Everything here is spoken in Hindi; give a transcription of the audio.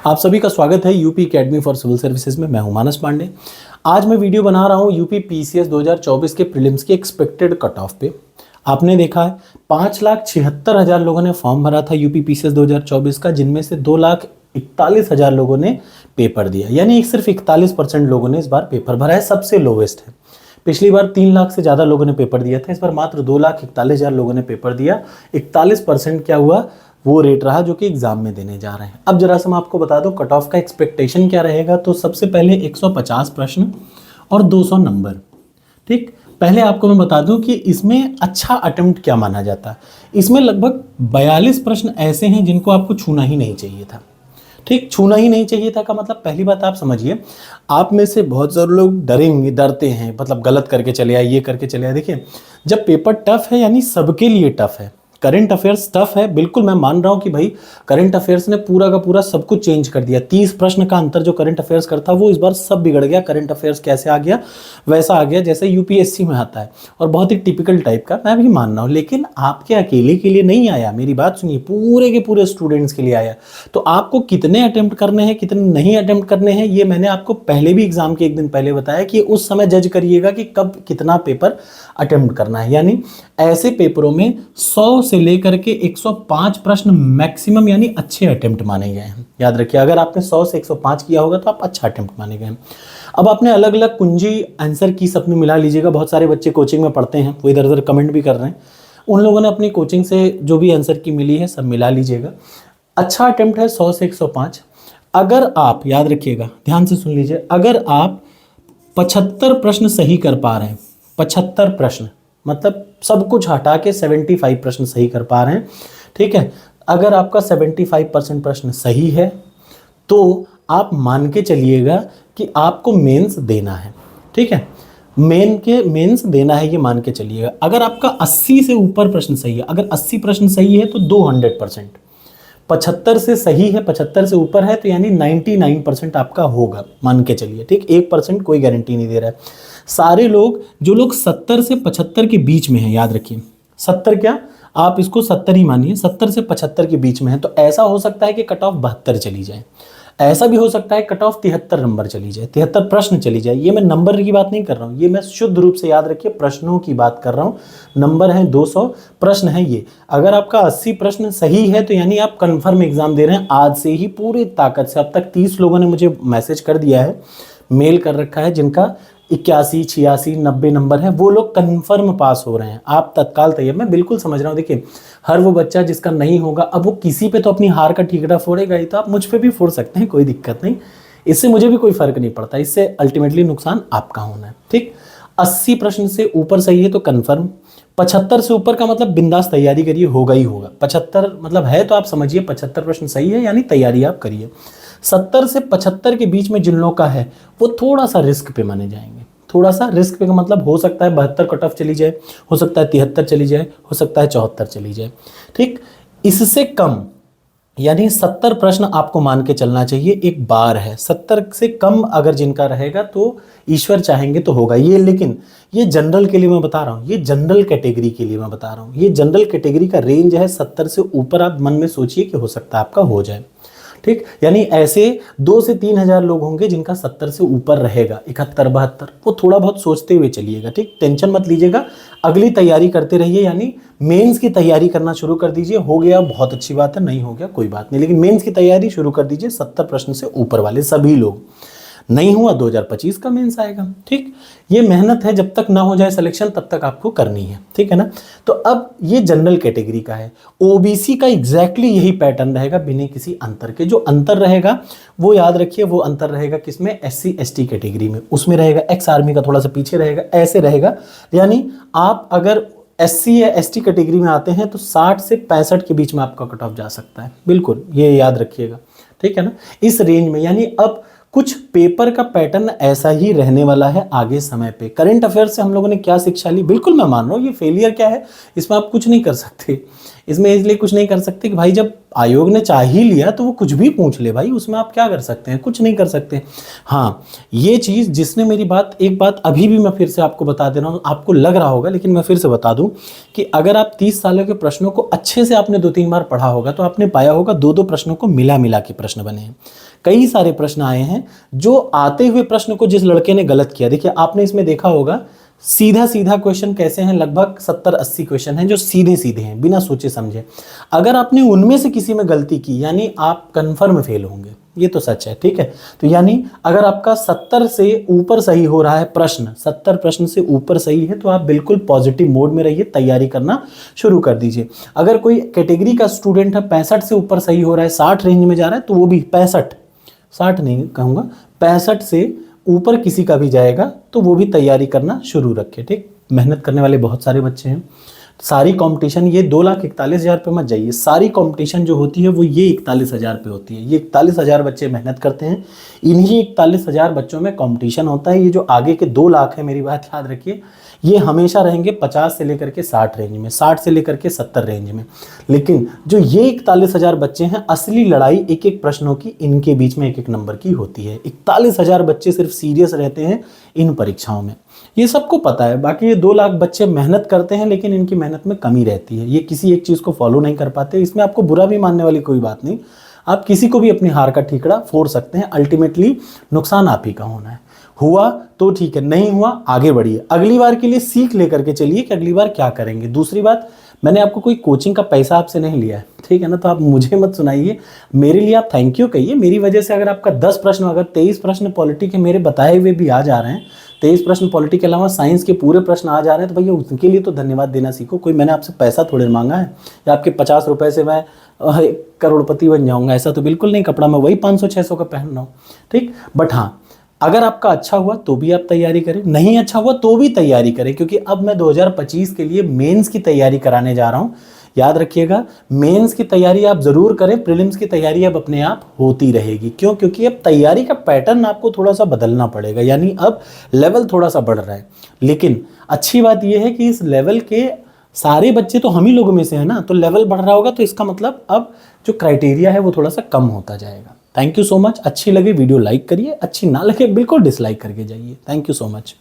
आप सभी का स्वागत है UP academy for civil services में। मैं हूं मानस पांडे। आज मैं वीडियो बना रहा हूं यूपी पीसीएस 2024 के प्रीलिम्स के एक्सपेक्टेड कट ऑफ पे। आपने देखा है 5,76,000 लोगों ने फॉर्म भरा था यूपी पीसीएस 2024 का, जिनमें से 2,41,000 लोगों ने पेपर दिया, यानी सिर्फ 41% लोगों ने इस बार पेपर भरा है। सबसे लोवेस्ट है। पिछली बार 3 लाख से ज़्यादा लोगों ने पेपर दिया था, इस बार मात्र 2,41,000 लोगों ने पेपर दिया। 41% क्या हुआ, वो रेट रहा जो कि एग्जाम में देने जा रहे हैं। अब जरा से मैं आपको बता दूं कट ऑफ का एक्सपेक्टेशन क्या रहेगा। तो सबसे पहले 150 प्रश्न और 200 नंबर। ठीक, पहले आपको मैं बता दूं कि इसमें अच्छा अटेम्प्ट क्या माना जाता है। इसमें लगभग 42 प्रश्न ऐसे हैं जिनको आपको छूना ही नहीं चाहिए था। ठीक, छूना ही नहीं चाहिए था का मतलब पहली बात आप समझिए, आप में से बहुत सारे लोग डरते हैं, मतलब गलत करके चले आए, ये करके चले आए। देखिए, जब पेपर टफ है यानी सबके लिए टफ है। करंट अफेयर्स टफ है, बिल्कुल मैं मान रहा हूं कि भाई करंट अफेयर्स ने पूरा का पूरा सब कुछ चेंज कर दिया। 30 प्रश्न का अंतर जो करंट अफेयर्स करता वो इस बार सब बिगड़ गया। करंट अफेयर्स कैसे आ गया, वैसा आ गया जैसे यूपीएससी में आता है, और बहुत ही टिपिकल टाइप का। मैं भी मान रहा हूँ, लेकिन आपके अकेले के लिए नहीं आया। मेरी बात सुनिए, पूरे के पूरे स्टूडेंट्स के लिए आया। तो आपको कितने अटेम्प्ट करने हैं, कितने नहीं अटेम्प्ट करने हैं, ये मैंने आपको पहले भी एग्जाम के एक दिन पहले बताया कि उस समय जज करिएगा कि कब कितना पेपर अटेम्प्ट करना है। यानी ऐसे पेपरों में 100 से लेकर के 105 प्रश्न मैक्सिमम यानी अच्छे अटेम्प्ट माने गए हैं। याद रखिए, अगर आपने 100 से 105 किया होगा तो आप अच्छा अटेम्प्ट माने गए हैं। अब आपने अलग अलग कुंजी आंसर की अपनी मिला लीजिएगा। बहुत सारे बच्चे कोचिंग में पढ़ते हैं, वो इधर उधर कमेंट भी कर रहे हैं। उन लोगों ने अपनी कोचिंग से जो भी आंसर की मिली है सब मिला लीजिएगा। अच्छा अटेम्प्ट है 100 से 105। अगर आप, याद रखिएगा, ध्यान से सुन लीजिए, अगर आप 75 प्रश्न सही कर पा रहे हैं, 75 प्रश्न मतलब सब कुछ हटा के 75 प्रश्न सही कर पा रहे हैं, ठीक है, अगर आपका 75% प्रश्न सही है तो आप मान के चलिएगा कि आपको मेंस देना है। ठीक है, मेंस देना है, ये मान के चलिएगा। अगर आपका 80 से ऊपर प्रश्न सही है, अगर 80 प्रश्न सही है तो 200%। 75 से सही है, 75 से ऊपर है तो यानी 99% आपका होगा, मान के चलिए। ठीक, 1% कोई गारंटी नहीं दे रहा है। सारे लोग, जो लोग 70 से 75 के बीच में हैं, याद रखिए 70 क्या, आप इसको 70 ही मानिए, 70 से 75 के बीच में है, तो ऐसा हो सकता है कि कट ऑफ 72 चली जाए। ऐसा भी हो सकता है कट ऑफ 73 नंबर चली जाए, 73 प्रश्न चली जाए। ये मैं नंबर की बात नहीं कर रहा हूँ, ये मैं शुद्ध रूप से, याद रखिए, प्रश्नों की बात कर रहा हूँ। नंबर है 200 प्रश्न है ये। अगर आपका 80 प्रश्न सही है तो यानी आप कंफर्म एग्जाम दे रहे हैं आज से ही पूरी ताकत से। अब तक 30 लोगों ने मुझे मैसेज कर दिया है, मेल कर रखा है, जिनका 81, 86, 90 नंबर है, वो लोग कंफर्म पास हो रहे हैं। आप तत्काल तैयार, मैं बिल्कुल समझ रहा हूँ। देखिए, हर वो बच्चा जिसका नहीं होगा, अब वो किसी पे तो अपनी हार का ठीकरा फोड़ेगा ही, तो आप मुझ पे भी फोड़ सकते हैं, कोई दिक्कत नहीं। इससे मुझे भी कोई फर्क नहीं पड़ता, इससे अल्टीमेटली नुकसान आपका होना है। ठीक, 80 प्रश्न से ऊपर सही है तो कंफर्म। 75 से ऊपर का मतलब बिंदास तैयारी करिए, होगा ही होगा। 75 मतलब है तो आप समझिए 75 प्रश्न सही है, यानी तैयारी आप करिए। 70 से 75 के बीच में जिन लोगों का है वो थोड़ा सा रिस्क पे माने जाएंगे। थोड़ा सा रिस्क पे का मतलब हो सकता है 72 कट ऑफ चली जाए, हो सकता है 73 चली जाए, हो सकता है 74 चली जाए। ठीक, इससे कम यानी 70 प्रश्न आपको मान के चलना चाहिए। एक बार है 70 से कम अगर जिनका रहेगा तो ईश्वर चाहेंगे तो होगा ये। लेकिन ये जनरल के लिए मैं बता रहा हूँ, ये जनरल कैटेगरी के लिए मैं बता रहा हूँ। ये जनरल कैटेगरी का रेंज है 70 से ऊपर। आप मन में सोचिए कि हो सकता है आपका हो जाए। ठीक, यानी ऐसे 2 से 3 हज़ार लोग होंगे जिनका 70 से ऊपर रहेगा, 71, 72, वो थोड़ा बहुत सोचते हुए चलिएगा। ठीक, टेंशन मत लीजिएगा, अगली तैयारी करते रहिए, यानी मेंस की तैयारी करना शुरू कर दीजिए। हो गया बहुत अच्छी बात है, नहीं हो गया कोई बात नहीं, लेकिन मेंस की तैयारी शुरू कर दीजिए। 70 प्रश्न से ऊपर वाले सभी लोग। नहीं हुआ 2025 का मेंस आएगा। ठीक, ये मेहनत है, जब तक ना हो जाए सिलेक्शन तब तक आपको करनी है। ठीक है ना। तो अब ये जनरल कैटेगरी का है। ओबीसी का एग्जैक्टली यही पैटर्न रहेगा, बिना किसी अंतर के। जो अंतर रहेगा वो याद रखिए, वो अंतर रहेगा किसमें, SC ST कैटेगरी में, उसमें रहेगा। एक्स आर्मी का थोड़ा सा पीछे रहेगा, ऐसे रहेगा। यानी आप अगर SC या ST कैटेगरी में आते हैं तो 60 से 65 के बीच में आपका कट ऑफ जा सकता है, बिल्कुल ये याद रखिएगा। ठीक है ना, इस रेंज में। यानी अब कुछ पेपर का पैटर्न ऐसा ही रहने वाला है आगे समय पे। करंट अफेयर से हम लोगों ने क्या शिक्षा ली, बिल्कुल मैं मान रहा हूँ ये फेलियर क्या है, इसमें आप कुछ नहीं कर सकते। इसमें इसलिए कुछ नहीं कर सकते कि भाई जब आयोग ने चाह ही लिया तो वो कुछ भी पूछ ले भाई, उसमें आप क्या कर सकते हैं, कुछ नहीं कर सकते। हाँ, ये चीज़ जिसने मेरी बात, एक बात अभी भी मैं फिर से आपको बता दे रहा हूँ, आपको लग रहा होगा लेकिन मैं फिर से बता दूं कि अगर आप 30 सालों के प्रश्नों को अच्छे से आपने 2-3 बार पढ़ा होगा तो आपने पाया होगा 2-2 प्रश्नों को मिला मिला के प्रश्न बने हैं। कई सारे प्रश्न आए हैं जो आते हुए प्रश्न को जिस लड़के ने गलत किया, देखिए आपने इसमें देखा होगा सीधा सीधा क्वेश्चन कैसे हैं, लगभग 70-80 क्वेश्चन हैं जो सीधे सीधे हैं बिना सोचे समझे। अगर आपने उनमें से किसी में गलती की यानी आप कन्फर्म फेल होंगे, ये तो सच है, ठीक है। तो यानी अगर आपका 70 से ऊपर सही हो रहा है प्रश्न, 70 प्रश्न से ऊपर सही है तो आप बिल्कुल पॉजिटिव मोड में रहिए, तैयारी करना शुरू कर दीजिए। अगर कोई कैटेगरी का स्टूडेंट है 65 से ऊपर सही हो रहा है, 60 रेंज में जा रहा है, तो वो भी 65, 60 नहीं कहूँगा, 65 से ऊपर किसी का भी जाएगा तो वो भी तैयारी करना शुरू रखे, ठीक। मेहनत करने वाले बहुत सारे बच्चे हैं। सारी कंपटीशन ये 2,41,000 पे मत जाइए, सारी कंपटीशन जो होती है वो ये 41,000 पे होती है। ये 41,000 बच्चे मेहनत करते हैं, इन्हीं 41,000 बच्चों में कंपटीशन होता है। ये जो आगे के 2 लाख है, मेरी बात याद रखिए, ये हमेशा रहेंगे 50 से लेकर के 60 रेंज में, 60 से लेकर के 70 रेंज में। लेकिन जो ये 41,000 बच्चे हैं, असली लड़ाई एक एक प्रश्नों की इनके बीच में एक एक नंबर की होती है। 41,000 बच्चे सिर्फ सीरियस रहते हैं इन परीक्षाओं में, ये सबको पता है। बाकी ये 2 लाख बच्चे मेहनत करते हैं लेकिन इनकी मेहनत में कमी रहती है, ये किसी एक चीज़ को फॉलो नहीं कर पाते। इसमें आपको बुरा भी मानने वाली कोई बात नहीं, आप किसी को भी अपनी हार का ठीकरा फोड़ सकते हैं, अल्टीमेटली नुकसान आप ही का होना है। हुआ तो ठीक है, नहीं हुआ आगे बढ़िए, अगली बार के लिए सीख लेकर के चलिए कि अगली बार क्या करेंगे। दूसरी बात, मैंने आपको कोई कोचिंग का पैसा आपसे नहीं लिया है, ठीक है ना, तो आप मुझे मत सुनाइए, मेरे लिए आप थैंक यू कहिए। मेरी वजह से अगर आपका 10 प्रश्न, अगर 23 प्रश्न पॉलिटी के मेरे बताए हुए भी आ जा रहे हैं, 23 प्रश्न पॉलिटी के अलावा साइंस के पूरे प्रश्न आ जा रहे हैं, तो भैया उनके लिए तो धन्यवाद देना सीखो। कोई मैंने आपसे पैसा थोड़े मांगा है या आपके 50 रुपए से मैं करोड़पति बन जाऊंगा, ऐसा तो बिल्कुल नहीं। कपड़ा मैं वही 500-600 का पहन रहा हूँ, ठीक। बट हाँ, अगर आपका अच्छा हुआ तो भी आप तैयारी करें, नहीं अच्छा हुआ तो भी तैयारी करें, क्योंकि अब मैं 2025 के लिए मेंस की तैयारी कराने जा रहा हूं। याद रखिएगा, मेंस की तैयारी आप जरूर करें, प्रीलिम्स की तैयारी अब अपने आप होती रहेगी। क्यों? क्योंकि अब तैयारी का पैटर्न आपको थोड़ा सा बदलना पड़ेगा, यानी अब लेवल थोड़ा सा बढ़ रहा है। लेकिन अच्छी बात यह है कि इस लेवल के सारे बच्चे तो हम ही लोगों में से है ना, तो लेवल बढ़ रहा होगा तो इसका मतलब अब जो क्राइटेरिया है वो थोड़ा सा कम होता जाएगा। Thank you so much. अच्छी लगे वीडियो लाइक करिए, अच्छी ना लगे बिल्कुल डिसलाइक करके जाइए। Thank you so much.